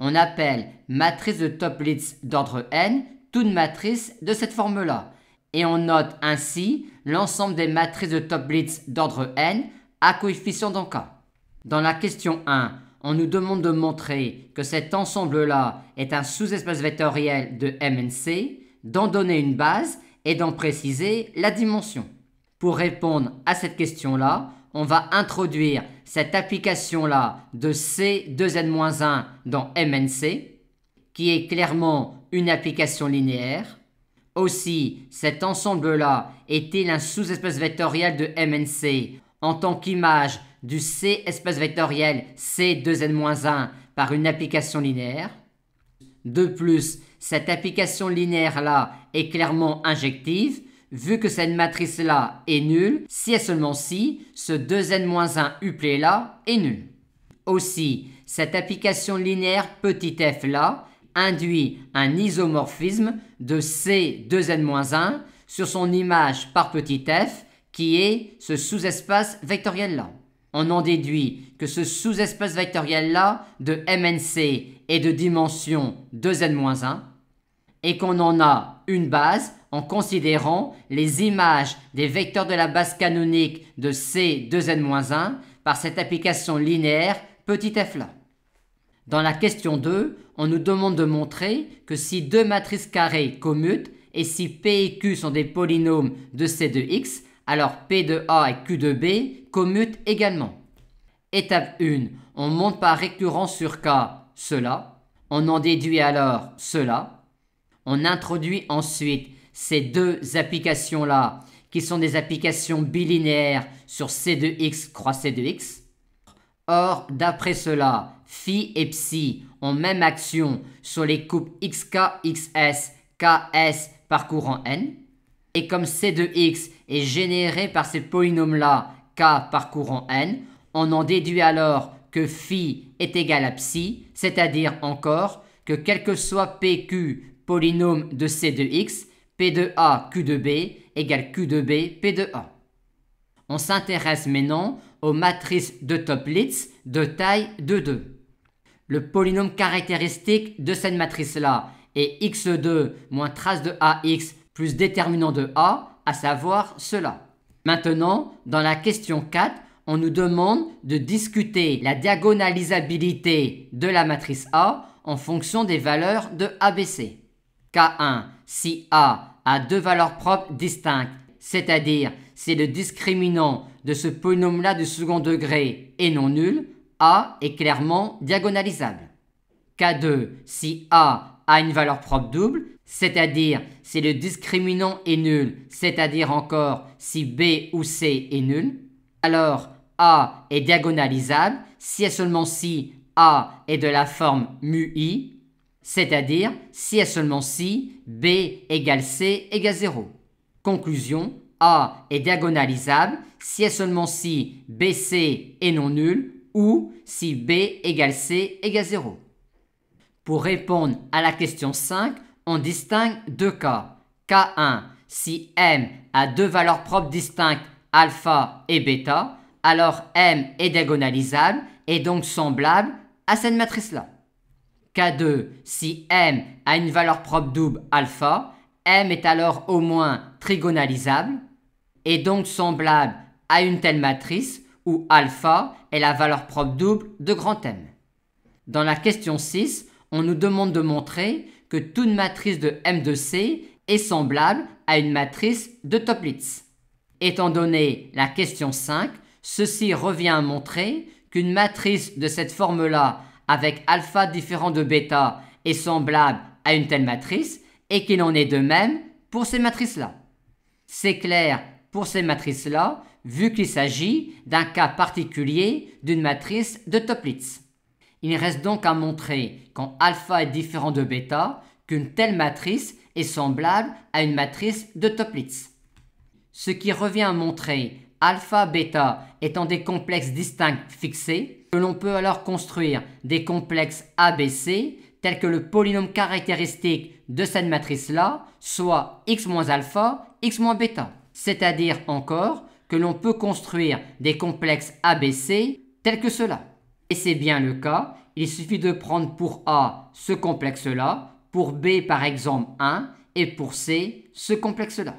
on appelle matrice de Toeplitz d'ordre n toute matrice de cette forme-là. Et on note ainsi l'ensemble des matrices de Toeplitz d'ordre n à coefficient dans K. Dans la question 1, on nous demande de montrer que cet ensemble-là est un sous-espace vectoriel de MNC, d'en donner une base et d'en préciser la dimension. Pour répondre à cette question-là, on va introduire cette application-là de C2n-1 dans MNC, qui est clairement une application linéaire. Aussi, cet ensemble-là est-il un sous-espace vectoriel de MNC en tant qu'image du C espace vectoriel C2n-1 par une application linéaire. De plus, cette application linéaire-là est clairement injective, vu que cette matrice-là est nulle si et seulement si ce 2n-1 uplé-là est nul. Aussi, cette application linéaire petit f-là induit un isomorphisme de C2n-1 sur son image par petit f qui est ce sous-espace vectoriel-là. On en déduit que ce sous-espace vectoriel-là de MNC est de dimension 2n-1 et qu'on en a une base en considérant les images des vecteurs de la base canonique de C2n-1 par cette application linéaire petit f-là. Dans la question 2, on nous demande de montrer que si deux matrices carrées commutent et si P et Q sont des polynômes de C de X, alors P de A et Q de B commutent également. Étape 1, on monte par récurrence sur K cela, on en déduit alors cela, on introduit ensuite ces deux applications-là qui sont des applications bilinéaires sur C de X croix C de X. Or, d'après cela, phi et psi ont même action sur les couples xk, xs, ks par courant n. Et comme C de x est généré par ces polynômes-là k par courant n, on en déduit alors que phi est égal à psi, c'est-à-dire encore que quel que soit pq, polynôme de C de x, P de A, Q de B égale Q de B, P de A. On s'intéresse maintenant aux matrices de Toeplitz de taille de 2. Le polynôme caractéristique de cette matrice-là est x2 moins trace de AX plus déterminant de A, à savoir cela. Maintenant, dans la question 4, on nous demande de discuter la diagonalisabilité de la matrice A en fonction des valeurs de ABC. K1, si A a deux valeurs propres distinctes, c'est-à-dire si le discriminant de ce polynôme-là du second degré est non nul, A est clairement diagonalisable. K2, si A a une valeur propre double, c'est-à-dire si le discriminant est nul, c'est-à-dire encore si B ou C est nul, alors A est diagonalisable si et seulement si A est de la forme mu I, c'est-à-dire si et seulement si B égale C égale 0. Conclusion, A est diagonalisable si et seulement si BC est non nul ou si B égale C égale 0. Pour répondre à la question 5, on distingue deux cas. K1, si M a deux valeurs propres distinctes alpha et bêta, alors M est diagonalisable et donc semblable à cette matrice-là. K2, si M a une valeur propre double alpha, M est alors au moins trigonalisable et donc semblable à une telle matrice où alpha est la valeur propre double de grand M. Dans la question 6, on nous demande de montrer que toute matrice de M de C est semblable à une matrice de Toeplitz. Étant donné la question 5, ceci revient à montrer qu'une matrice de cette forme-là avec alpha différent de bêta est semblable à une telle matrice et qu'il en est de même pour ces matrices-là. C'est clair pour ces matrices-là, vu qu'il s'agit d'un cas particulier d'une matrice de Toeplitz. Il reste donc à montrer, quand alpha est différent de bêta, qu'une telle matrice est semblable à une matrice de Toeplitz. Ce qui revient à montrer alpha, bêta étant des complexes distincts fixés, que l'on peut alors construire des complexes ABC tels que le polynôme caractéristique de cette matrice-là soit x moins alpha, x moins bêta. C'est-à-dire encore que l'on peut construire des complexes ABC tels que cela. Et c'est bien le cas, il suffit de prendre pour A ce complexe-là, pour B par exemple 1 et pour C ce complexe-là.